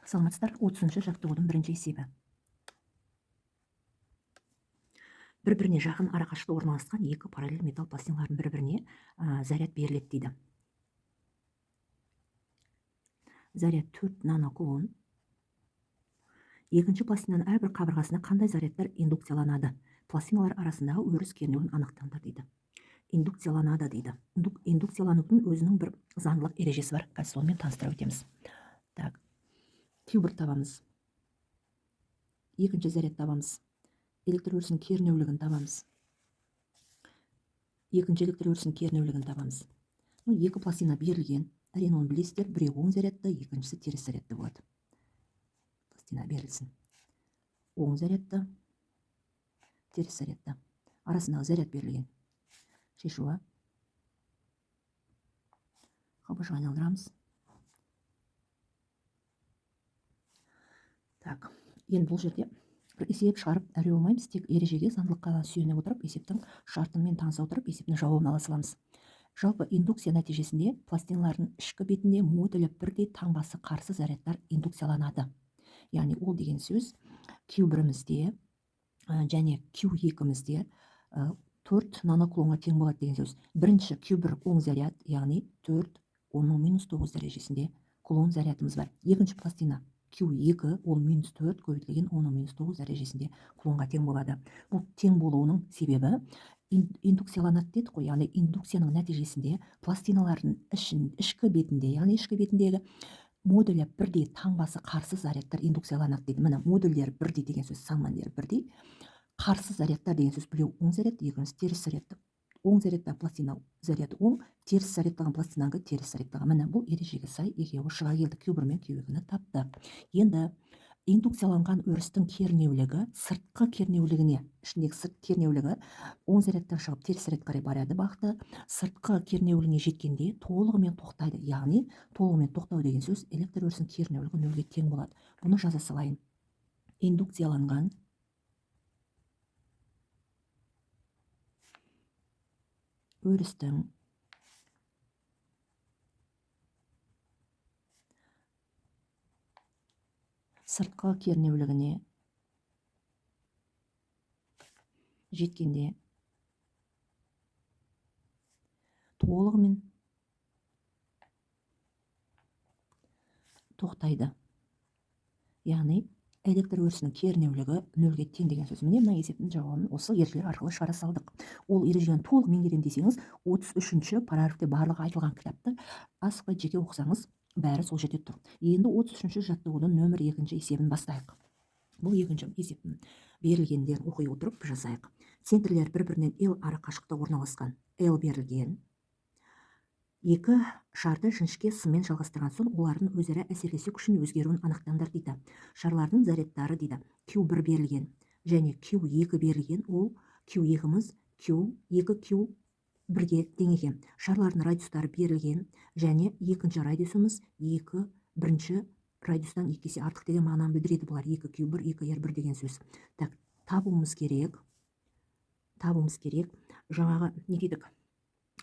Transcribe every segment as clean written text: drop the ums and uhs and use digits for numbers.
Саламатсыздар. 30-шы жаттығудың бірінші есебі. Бір-біріне жақын арақашықта орналасқан екі параллель металл пластиналардың бір-біріне заряд беріледі дейді. Заряд 4 нанокулон. Екінші пластинаның әрбір қабырғасына қандай зарядтар индукцияланады? Пластиналар арасындағы өріс кернеуін анықтаңдар дейді. Индукцияланады дейді. Индукцияланудың өзінің бір заңдылық ережесі бар. Қазір сонымен таныстыра өтеміз. Так. Q1 табамыз. Екінші заряд табамыз. Электр өрісінің кернеулігін табамыз. Екінші электр өрісінің кернеулігін табамыз. Екі пластина берілген. Әрине оны білесіздер, біреу оң зарядты, екіншісі теріс зарядты болады. Пластина берілсін. Оң зарядты, теріс зарядты. Арасындағы заряд берілген. Шешуі. Қабырғаға айналдырамыз. Так, енді бұл жерде бір есеп шығарып әре болмаймыз, тек ережеге, заңдылыққа сүйене отырып, есептің шартымен таныса отырып, есептің жауабын ала саламыз. Жалпы индукция нәтижесінде пластиналардың ішкі бетінде модулі бірдей таңбасы қарсы зарядтар индукцияланады. Яғни ол деген сөз Q1-мізде және Q2-мізде 4 нанокулонға тең болады деген сөз. Бірінші Q1 оң заряд, яғни 4 10 - 9 дәрежесінде кулон зарядымыз бар. Екінші пластина Q2 ол -4 көбейтілген 10 - 9 дәрежесінде кулонға тең болады. Бұл тең болуының себебі индукцияланады дедік қой, яғни индукцияның нәтижесінде пластиналардың ішкі бетінде, яғни ішкі бетіндегі модулі бірдей таңбасы қарсы зарядтар индукцияланады дейді. Міне модульдер бірдей деген сөз, сан мәндері бірдей. Қарсы зарядтар деген сөз, біреу оң заряд, екіншісі теріс зарядты. Оң зарядтағы пластина заряды оң, теріс зарядтаған пластинаға теріс зарядтағы. Міне бұл ережеге сай екеуі шыға келді. Q1 мен Q2-ні тапты. Енді индукцияланған өрістің кернеулігі сыртқы кернеулігіне, ішіндегі сырт кернеулігі оң зарядтан шығып теріс зарядқа қарай барады бағыты. Сыртқы кернеулігіне жеткенде толығымен тоқтайды. Яғни толығымен тоқтау деген сөз электр өрісінің кернеулігі нөлге тең болады. Бұны жаза салайын. Индукцияланған өрістің сыртқы кернеулігіне жеткенде толығымен тоқтайды. Яғни электр өрісінің кернеулігі нөлге тең деген сөз. Міне мына есептің жауабын осы ережелер арқылы шығара салдық. Ол ережені толық меңгерем десеңіз, 33-ші параграфте барлығы айтылған кітапты асықпай жеке оқысаңыз, бәрі сол жерде тұр. Енді 33-ші жаттығудың нөмір 2-ші есебін бастайық. Бұл екінші есептің берілгендерін оқи отырып жасайық. Центрлер бір-бірінен L арақашықта орналасқан. L берілген. Екі шарды жіңішке сыммен жалғастырған соң, олардың өзара әсерлесу күшін өзгеруін анықтаңдар дейді. Шарлардың зарядтары дейді. Q1 берілген және Q2 берілген. Ол Q2-міз Q2 Q1-ге тең екен. Шарлардың радиустары берілген және екінші радиусымыз 2 бірінші радиустан 2 есе артық деген мағынаны білдіреді. Бұлар 2 Q1 2 R1 деген сөз. Так, табуымыз керек. Жаңағы не дедік?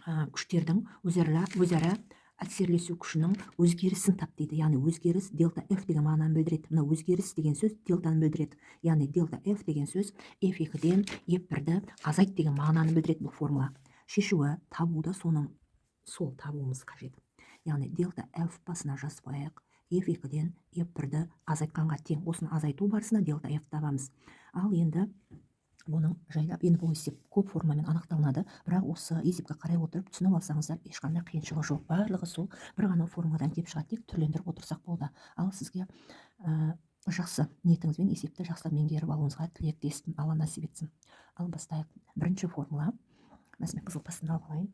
Күштердің өзара әсерлесу күшінің өзгерісін тап дейді. Яғни өзгеріс дельта F деген мағынаны білдіреді. Мына өзгеріс деген сөз дельтаны білдіреді. Яғни дельта F деген сөз F2-ден F1-ді азайт деген мағынаны білдіреді бұл формула. Шешуі табуды сол табуымыз қажет. Яғни дельта F басына жазбайық. F2-ден F1-ді азайтқанға тең. Осыны азайту барысында дельта F табамыз. Ал енді бұның жайлап, енді бұл есеп көп формамен анықталынады, бірақ осы есепке қарай отырып түсініп алсаңыздар, ешқандай қиыншылығы жоқ. Барлығы сол бір ғана формадан кеп шығады, тек түрлендіріп отырсақ болды. Ал сізге жақсы ниетіңізбен есепті жақсы меңгеріп алуыңызға тілектеспін, Алла нәсіп етсін. Ал бастайық. Бірінші формула, мәселен қызыл тастан алып алайын.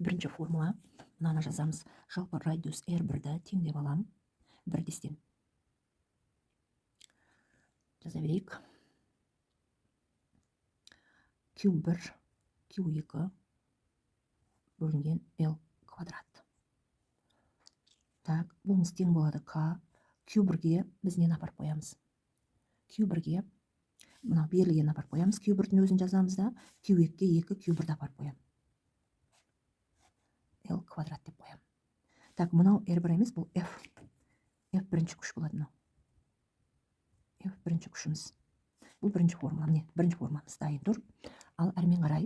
Бірінші формула, мынаны жазамыз. Жалпы радиус R1-ді тең деп алам. 1/10. Жаза берейік. Q1 Q2 бөлінген L квадрат. Так, бұлымыз тең болады К. Q1-ге біз нені апарып қоямыз? Q1-ге мына берілген апарып қоямыз. Q1-дің өзін жазамыз да, Q2-ге 2 Q1-ді апарып қоям. L квадрат деп қоям. Так, мынау R1 емес, бұл F. бірінші күш болады мынау. F бірінші күшіміз. Бұл бірінші формула. Міне, бірінші формуламыз дайын тұр. Ал әрмен қарай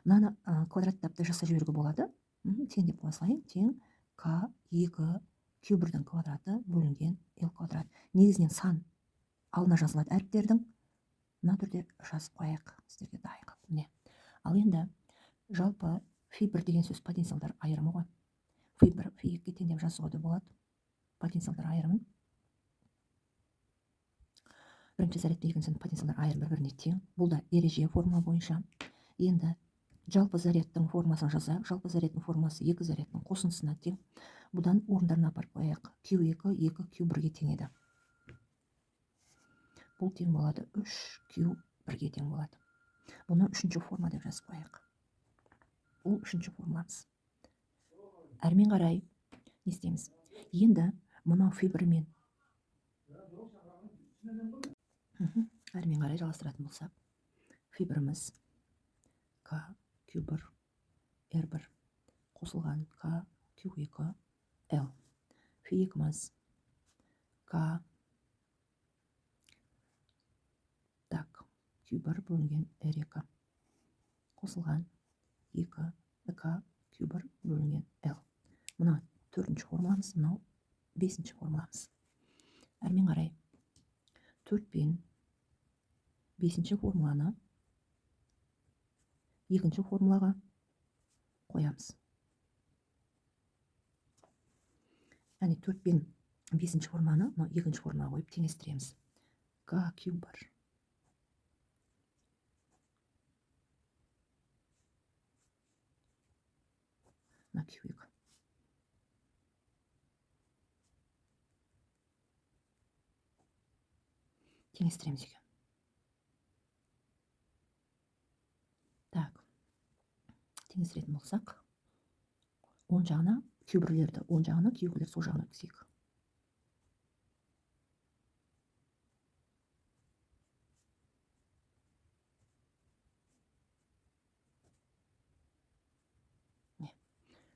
мынаны квадраттап та жасап жіберуге болады. Тең деп қоя салайын. Тең К2 Q1-дің квадраты бөлінген L квадрат. Негізінен сан алдына жазылады әріптердің. Мына түрде жазып қояйық. Сіздерге дайын қылып. Міне. Ал енді жалпы фи1 деген сөз потенциалдар айырымы ғой. Фи1, фи2-ге тең деп жазуға да болады. Потенциалдар айырымын. Бірінші зарядты екінші потенциалдар айырым бір-біріне тең. Бұл да ереже формула бойынша. Енді жалпы зарядтың формасын жазайық. Жалпы зарядтың формасы екі зарядтың қосындысына тең. Бұдан орындарына апарып қояйық. Q2 2 Q1-ге тең еді. Бұл тең болады 3 Q1-ге тең болады. Бұны үшінші форма деп жазып қояйық. Бұл үшінші формуламыз. Әрмен қарай не істейміз? Енді мынау фи1 мен әрмен қарай жалғастыратын болсақ, фи1-міз К Q1 R1 қосылған К Q2 L. Фи2-міз К Q1 бөлінген R2 қосылған 2 К Q1 бөлінген L. Мына төртінші формуламыз, мынау бесінші формуламыз. Әрмен қарай 4 пен бесінші формуланы екінші формулаға қоямыз. Яғни 4 пен бесінші формуланы екінші формулаға қойып теңестіреміз. К Q1 на Q2. Теңестіреміз екен. Так. Теңестіретін болсақ, оң жағына Q1-лерді, оң жағына Q2-лер сол жағына өткізейік.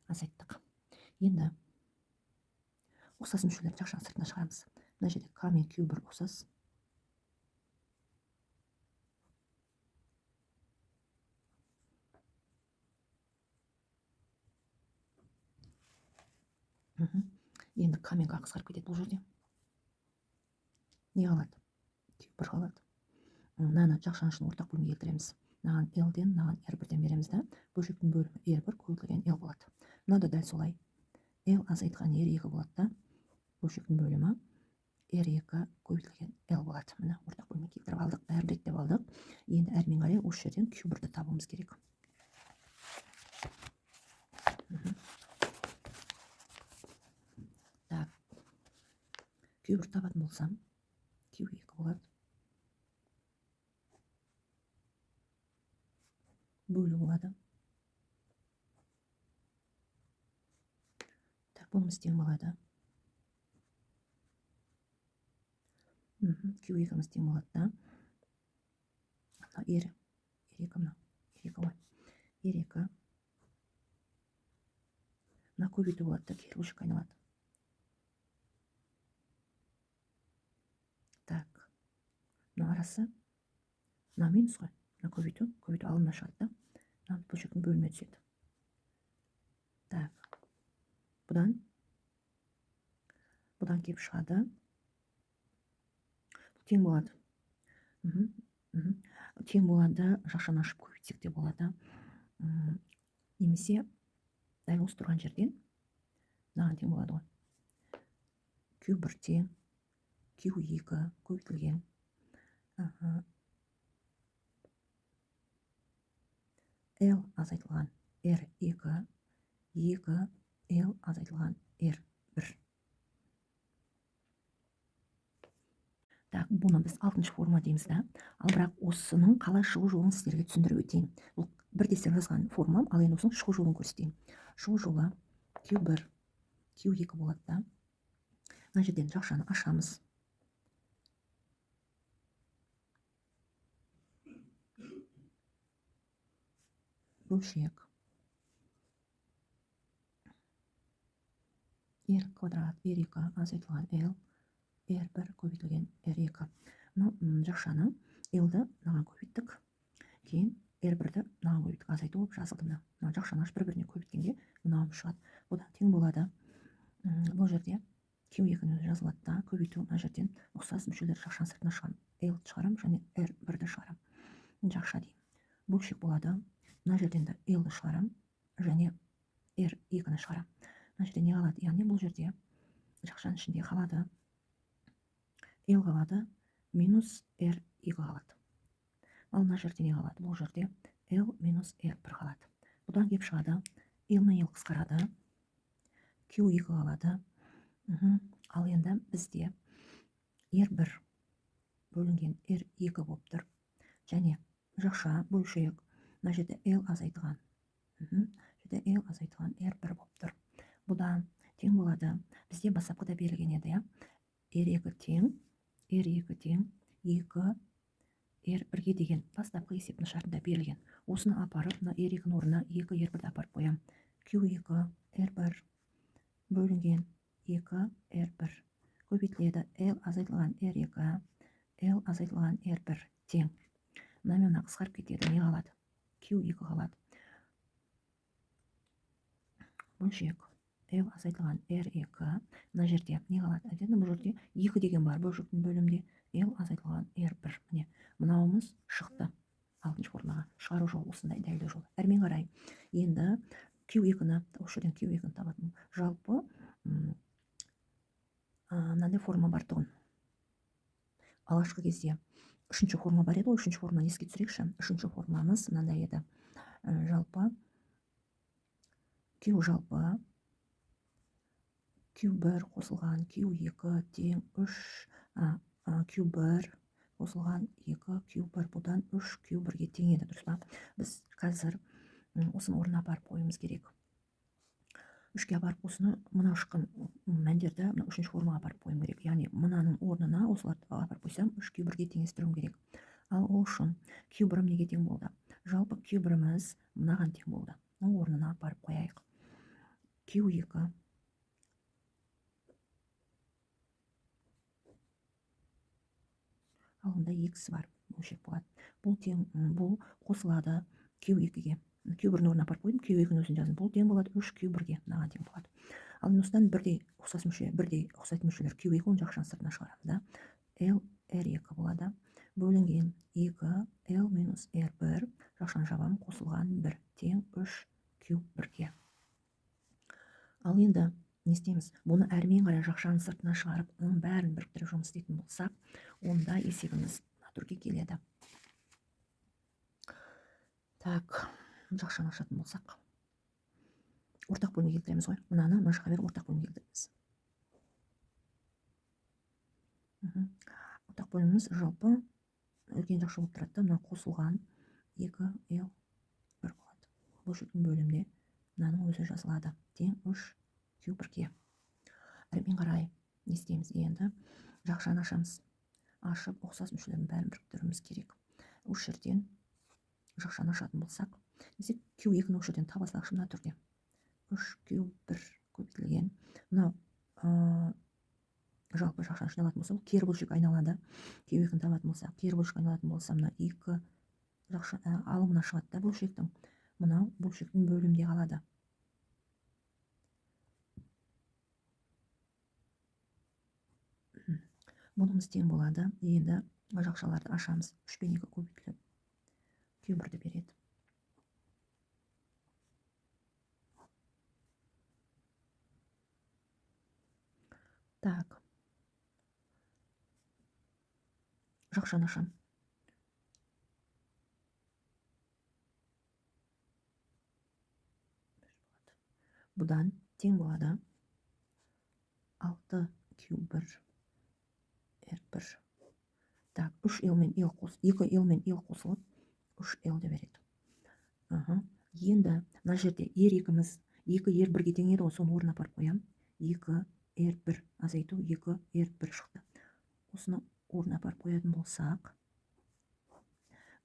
Азайттық. Енді ұқсас мүшелерді жақшаның сыртына шығарамыз. Мына жерде К мен Q1 ұқсас. Енді К мен К қысқарып кетеді бұл жерде. Не қалады? Q1 қалады. Мынаны жақшаның ішін ортақ бөлімге келтіреміз. Мынаған L-ден, мынаған R1-ден береміз да, бөлшектің бөлімі R1 көбейтілген L болады. Мына да дәл солай. L азайтқан R2 болады да, бөлшектің бөлімі R2 көбейтілген L болады. Мына ортақ бөлімге келтіріп алдық, бәрін реттеп алдық. Енді әрмен қарай осы жерден Q1-ді табуымыз керек. Так. Q1 табатын болсам, Q2 болады. Бөлу болады. Так, бұнымыз тең болады. Q2-міз тең болады да. R2 ғой. R2 мына көбейту болады да, кері бөлшекке айналады. Так. Мына арасы мына минус ғой. Мына көбейту алынна шығады да. Мына бөлшектің бөліміне түседі. Так. Бұдан кеп шығады. Тең болады. Тең болады, жақшаны ашып көбейтсек те болады. Немесе дәл осы тұрған жерден мынаған тең болады ғой. Q1 тең Q2 көбейтілген L азайтылған R2 2 L азайтылған R1. Так, бұны біз 6-шы форма дейміз да. Ал бірақ осының қалай шығу жолын сіздерге түсіндіріп өтейін. Бұл бірдесен жазған формам, ал енді осының шығу жолын көрсетейін. Шығу жолы Q1 Q2 болады да. Мына жерден жақшаны ашамыз. Бөлшек R квадрат R2 азайтылған L r1 көбейтілген r2. Мынау жақшаны l-ді мынаған көбейттік, кейін r1-ді мынаған көбейттік, азайту болып жазылды. Мына жақшаны ашып бір-біріне көбейткенде мынауым шығады. Бұдан тең болады. Бұл жерде q2-ні жазылады да, көбейту мына жерден ұқсас мүшелер жақшаның сыртына шығамын. l шығарам және r1-ді шығарам. Жақша деймін. Бөлшек болады. Мына жерден де l-ді шығарам және r2-ні шығарам. Мына жерде не қалады? Яғни бұл жерде жақшаның ішінде қалады l қалады минус r2 қалады. Ал мына жерде не қалады? Бұл жерде l минус r1 қалады. Бұдан кеп шығады l мен l қысқарады, q2 қалады. Ал енді бізде r1 бөлінген r2 болып тұр. Және жақша бөлшек мына жерде l азайтылған. Жерде l азайтылған r1 болып тұр. Бұдан тең болады. Бізде бастапқыда берілген еді, r2 тең 2 r1-ге деген бастапқы есептің шартында берілген. Осыны апарып, мына r2-ның орнына 2 r1-ді апарып қоям. q2 r1 бөлінген 2 r1 көбейтіледі l азайтылған r2, l азайтылған r1 тең. Мына қысқарып кетеді, не қалады? q2 қалады. Бөлшек l азайтылған r2, мына жерде не қалады? Әдетте бұл жерде 2 деген бар бөлшектің бөлімде, l азайтылған r1. Міне, мынауымыз шықты. Алтыншы формаға шығару жолы осындай, дәлелдеу жолы. Әрмен қарай. Енді q2-ні, осы жерден q2-ні табатын. Жалпы мынандай форма бар тұғын. Алғашқы кезде үшінші форма бар еді, үшінші форманы еске түсірейікші. Үшінші формамыз мынандай еді. Жалпы q жалпы q1 қосылған q2 тең 3 q1 қосылған 2 q1 бұдан 3 q1-ге тең еді, дұрыс па? Біз қазір осыны орнына апарып қоюымыз керек. 3-ке апарып осыны мына шыққан мәндерді мына үшінші формаға апарып қоюым керек. Яғни мынаның орнына осыларды апарып қойсам 3 q1-ге теңестіруім керек. Ал ол үшін q1 неге тең болды? Жалпы q1-іміз мынаған тең болды. Оның орнына апарып қояйық. q2 алында x бар, бөлшек болады. Бұл қосылады q2-ге. q1-ні орнына апарып қойдым, q2-ні өзін жаздым. Бұл тең болады 3 q1-ге, мынаған тең болады. Ал осыдан бірдей ұқсайтын мүшелер q2 оның жақшаның сыртына шығарамын да. l r2 болады. Бөлінген 2 l минус r1, жақшаны жабам, қосылған 1 тең 3 q1-ге. Ал енді не істейміз? Бұны әрмен қарай жақшаның сыртына шығарып, оның бәрін біріктіріп жұмыс істейтін болсақ, онда есебіміз түрге келеді. Так, жақшаны ашатын болсақ. Ортақ бөлімге келтіреміз ғой. Мынаны машқа беріп ортақ бөлімге келтіреміз. Ортақ бөліміміз жалпы үлкен жақша болып тұрады. Мына қосылған 2 l 1 болады. Бөлшектің бөлімде мынаның өзі жазылады. Тең 3 q1-ге. Әрмен қарай не істейміз? Енді жақшаны ашамыз. Ашып, ұқсас мүшелердің бәрін біріктіруіміз керек. Осы жерден жақшаны ашатын болсақ, десек q2-ні осы жерден таба салайықшы мына түрде. 3 q1 көбейтілген. Мынау жалпы жақшаны ішіне алатын болса, кері бөлшек айналады. q2-ні табатын болсақ, кері бөлшек айналатын болса, мына 2 жақша алымына шығады да бөлшектің. Мынау бөлшектің бөлімде қалады. Бұнымыз тең болады. Енді жақшаларды ашамыз. 3 пен 2 көбейтіліп q1-ді береді. Так. Жақшаны ашам. Бұдан тең болады 6 q1 r1. Так, 3 l мен l қосылып, 2 l мен l қосылып 3 l-ді береді. Енді мына жерде r2-міз 2 r1-ге тең еді, соны орнына апарып қоям. 2 r1 азайту 2 r1 шықты. Осыны орнына апарып қоятын болсақ,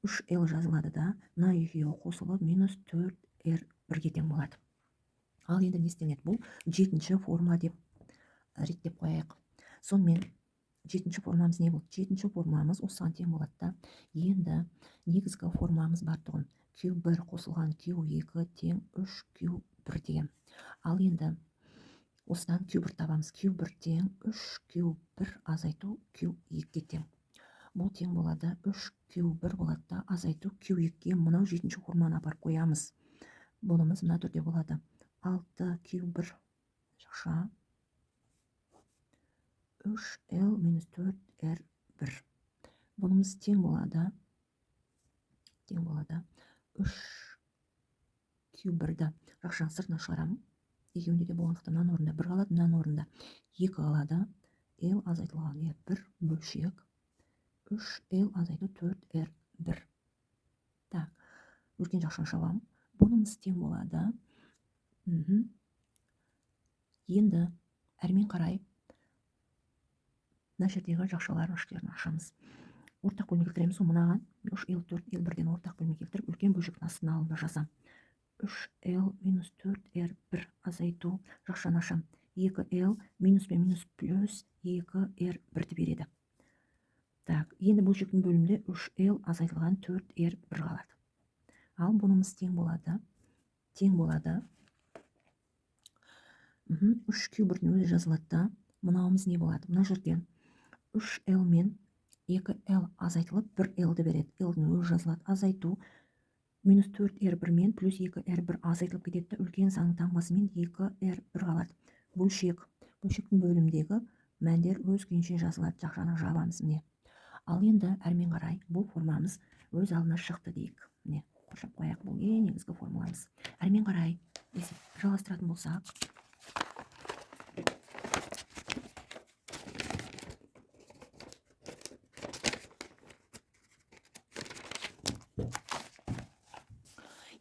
3 l жазылады да, мына екеуі қосылып минус 4 r1-ге тең болады. Ал енді не істеледі? Бұл 7-ші формула деп реттеп қояйық. Сонымен жетінші формамыз не болды? Жетінші формамыз осыған тең болады да. Енді негізгі формамыз бар тұғын. Q1 қосылған Q2 тең 3Q1 деген. Ал енді осыдан Q1 табамыз. Q1 тең 3Q1 азайту Q2 тең. Бұл тең болады 3Q1 болады да, азайту Q2-ге мынау жетінші форманы апарып қоямыз. Бұнымыз мына түрде болады. 6Q1 жақша 3L минус 4R1. Бұнымыз тең болады 3Q1-ді жақшаның сыртына шығарамын. Екеуінде де болғандықтан мынаның орнында 1 қалады, мынаның орнында 2 қалады. L азайтылған R1 бөлшек 3L азайту 4R1. Так, үлкен жақшаны шабамын. Бұнымыз тең болады. Енді әрмен қарай мына жердегі жақшалардың үштерін ашамыз. Ортақ бөлме келтіреміз. Мынаған 3L 4L1-ден ортақ бөлме келтіріп, үлкен бөлшектің астына алдында жазам. 3L минус 4R1 азайту жақшаны ашам. 2L минус пен минус плюс 2R1-ді береді. Так, енді бөлшектің бөлімінде 3L азайтылған 4R1 қалады. Ал бұнымыз тең болады. 3Q1-дің өзі жазылады да, мынауымыз не болады? Мына жерден 3L мен 2L азайтылып 1L-ді береді. L-дің өзі жазылады. Азайту минус 4R1 мен плюс 2R1 азайтылып кетеді. Үлкен санның таңбасымен 2R1 қалады. Бөлшектің бөлімдегі мәндер өз күйінше жазылады. Жақшаны жабамыз міне. Ал енді әрмен қарай бұл формамыз өз алдына шықты дейік. Міне, қоршап қояйық, бұл ең негізгі формуламыз. Әрмен қарай жалғастыратын болсақ,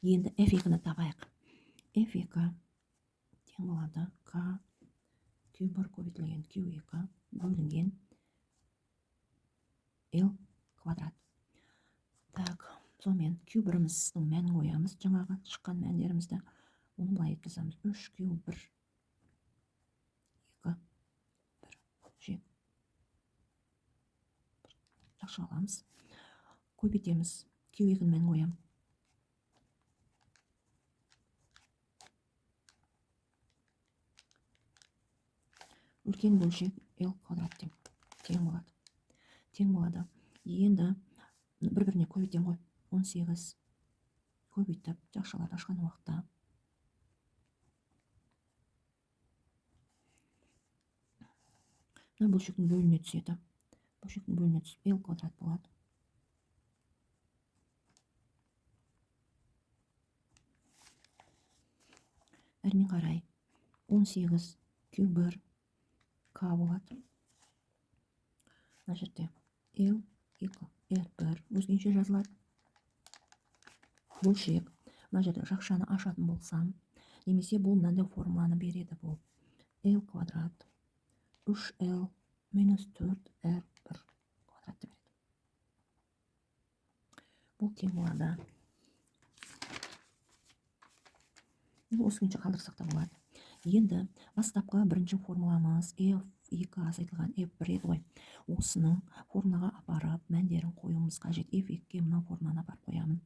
енді F2-ні табайық. F2 тең болады K Q1 көбейтілген Q2 бөлінген L квадрат. Так, сонымен Q1-іміздің мәнін қоямыз. Жаңағы шыққан мәндерімізді оны былай еткіземіз. 3Q1 2 1 жақша аламыз. Көбейтеміз. Q2-дің мәнін қоям. Үлкен бөлшек L квадрат тең болады. Енді бір-біріне көбейтем ғой. 18 көбейтіп, жақшаларды ашқан уақытта мына бөлшектің бөліне түседі. Бөлшектің бөліне түсіп L квадрат болады. Әрмен қарай 18 Q1 K болады. Мына жерде L 2 R1 өзгенше жазылады. Бөлшек. Мына жерде жақшаны ашатын болсам, немесе бұл мынандай форманы береді. Бұл L квадрат 3L минус 4R1 квадратты береді. Бұл тең болады. Осынша қалдырсақ та болады. Енді бастапқы бірінші формуламыз F2 азайтылған F1 еді ғой. Осының формулаға апарып, мәндерін қоюымыз қажет. F2-ге мына форманы апарып қоямын.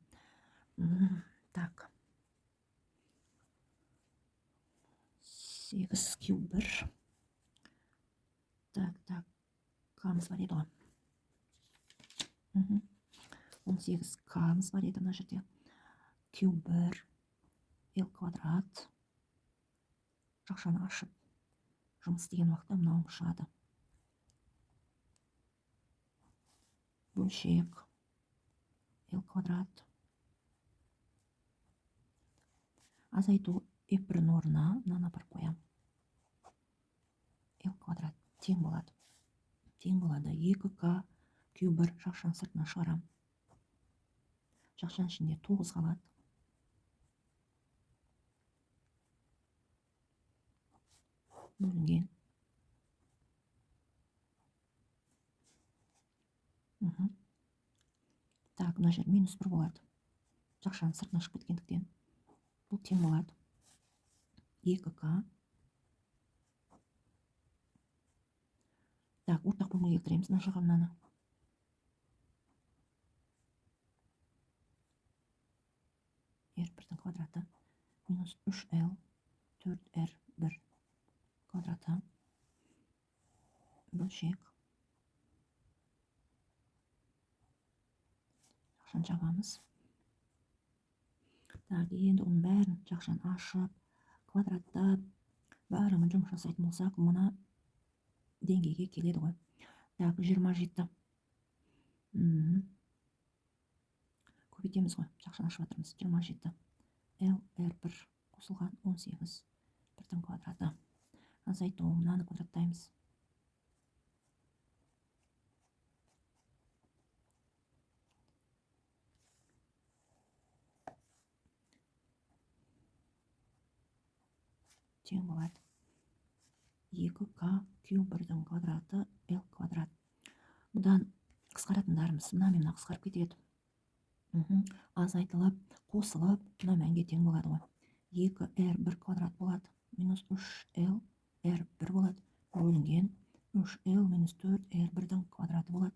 Так. 8Q1. Так. K-мыз бар еді ғой. 18 K-мыз бар еді мына жерде. Q1 L квадрат. Жақшаны ашып жұмыс істеген уақытта мынауым шығады. Бөлшек L квадрат. Азайту F1 орнына мынаны апарып қоям. L квадрат тең болады. 2K Q1 жақшаның сыртына шығарам. Жақшаның ішінде 9 қалады. Бөлінген. Так, мына жер минус 1 болады. Жақшаның сыртына шығып кеткендіктен. Бұл тең болады. 2K. Так, ортақ бөлімге келтіреміз мына жаққа мынаны. r1-дің квадраты минус 3l 4r1 квадраты бөлшек. Жақшаны жабамыз. Так, енді оның бәрін жақшаны ашып, квадраттап, бәрімен жұмыс жасайтын болсақ, мына деңгейге келеді ғой. Так, 27. Көбейтеміз ғой, жақшаны ашып жатырмыз. 27. L, R1 қосылған 18. 1-дің квадраты. Азайту, мынаны квадраттаймыз. Тең болады. 2К Q 1-дің квадраты L квадрат. Бұдан қысқаратындарымыз мына мен қысқарып кетеді. Азайтылып, қосылып, мына мәнге тең болады ғой. 2R1 квадрат болады. Минус 3L R1 болады. Бөлінген 3L минус 4R1-дің квадраты болады.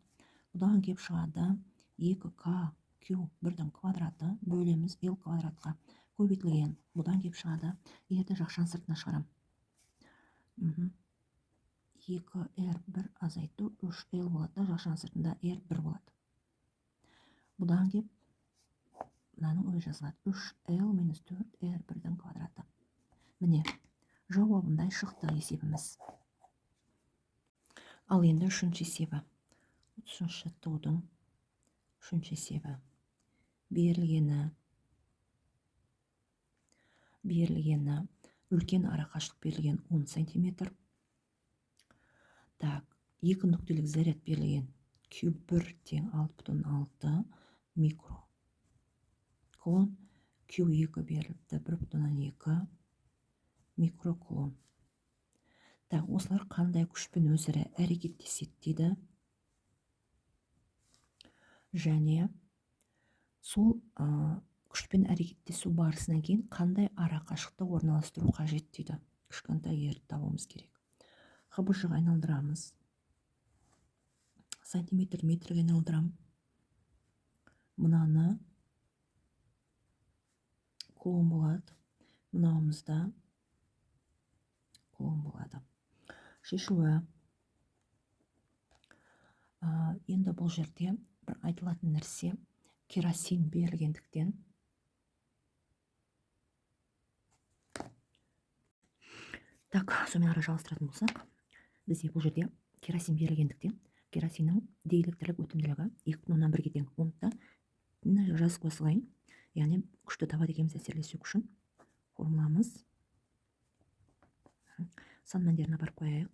Бұдан кеп шығады 2К Q 1-дің квадраты бөлеміз L квадратқа. Көбейтілген. Бұдан кеп шығады. Ерді жақшаны сыртына шығарам. 2R1 азайту 3L болады. Жақшаны сыртында R1 болады. Бұдан кеп мынаның өзі жазылады. 3L минус 4R1-дің квадраты. Міне, жауабындай шықты есебіміз. Ал енді үшінші есебі. 33-ші таудың үшінші есебі. Берілгені үлкен арақашықтық берілген 10 см. Так, екі нүктелік заряд берілген Q1 тең 6,6 микро. Кулон Q2 беріліпті 1,2 микрокулон. Так, осылар қандай күшпен өзірі әрекеттеседі дейді. Және сол күшпен әрекеттесу барысынан кейін қандай арақашықты орналастыру қажет дейді. Кішкентай ерді табуымыз керек. Қабыршық айналдырамыз. Сантиметр метрге айналдырам. Мынаны кулон болады. Мынауымызда кулон болады. Шешуі. Енді бұл жерде бір айтылатын нәрсе керосин берілгендіктен так, сонымен ары жалғастыратын болсақ, бізде бұл жерде керосин берілгендіктен керосиннің диэлектрлік өтімділігі 2,1-ге тең. Онда жазып қосылайын. Яғни күшті табады екенбіз әсерлесу күшін. Формуламыз. Сан мәндерін апарып қояйық.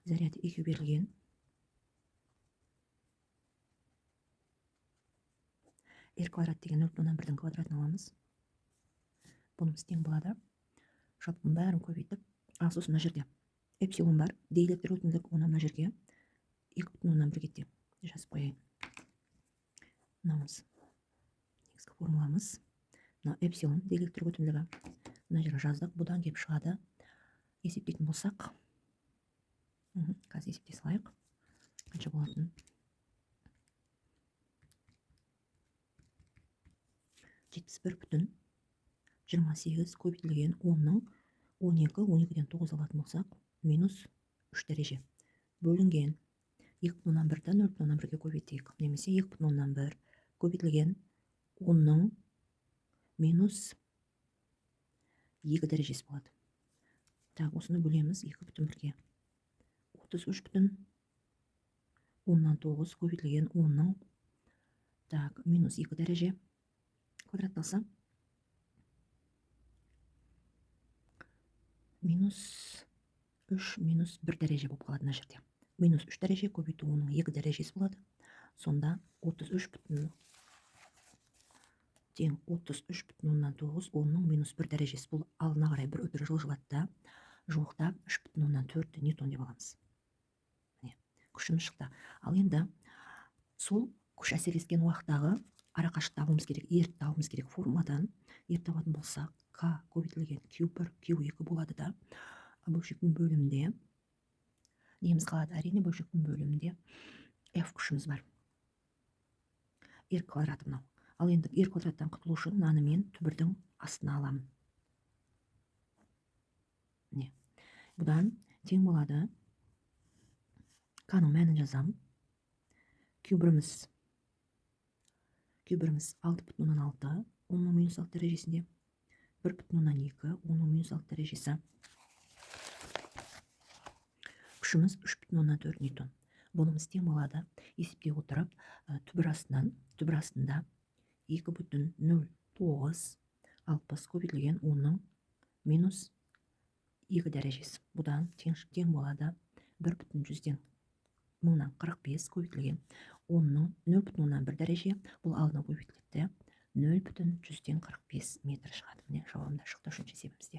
Заряды 2 берілген. R квадрат деген 0,1-дің квадратын аламыз. Бұнымыз тең болады. Жалпы бәрін көбейтіп, сосын мына жерде эпсилон бар. Диэлектр өтімділік оны мына жерге 2,1-ге тең. Жазып қояйын. Мынауымыз негізгі формуламыз. Мына эпсилон диэлектр өтімділігі. Мына жерге жаздық. Бұдан кеп шығады. Есептейтін болсақ, қазір есептей салайық. Қанша болатын? 71,28 көбейтілген 10-ның 12-ден 9 алатын болсақ, минус 3 дәреже. Бөлінген 2,1-ді 0,1-ге көбейтейік. Немесе 2,1 көбейтілген 10-ның минус 2 дәрежесі болады. Так, осыны бөлеміз 2,1-ге. 33,10-нан 9 көбейтілген 10-ның минус 2 дәреже. Квадратталса минус 3 минус 1 дәреже болып қалады мына жерде. Минус 3 дәреже көбейту 10-ның 2 дәрежесі болады. Сонда 33,10 тең 33,9 10-ның минус 1 дәрежесі. Бұл алдына қарай бір өтір жылжылатта жуықта 3,4 ньютон деп аламыз. Күшіміз шықты. Ал енді сол күш әсерлескен уақыттағы арақашықтық табуымыз керек, ерді табуымыз керек. Формадан ерді табатын болсақ, К көбейтілген Q1, Q2 болады да, бөлшектің бөлімінде неміз қалады? Әрине бөлшектің бөлімінде f күшіміз бар. R квадраты мынау. Ал енді R квадраттан құтылу үшін мынаны мен түбірдің астына аламын. Не? Бұдан тең болады. К-ның мәнін жазам. Q1-іміз 6,6, 10⁻6 дәрежесінде. 1,2, 10⁻6 дәрежесі. Күшіміз 3,4 ньютон. Бұнымыз тең болады. Есептей отырып, түбір астында 2,09 60 көбейтілген 10⁻2 дәрежесі. Бұдан тең болады 1,100 мыңнан 45 көбейтілген 0,1 дәреже. Бұл алдына көбейтілді 0,145 метр шығады. Міне жауабында шықты үшінші есебімізде.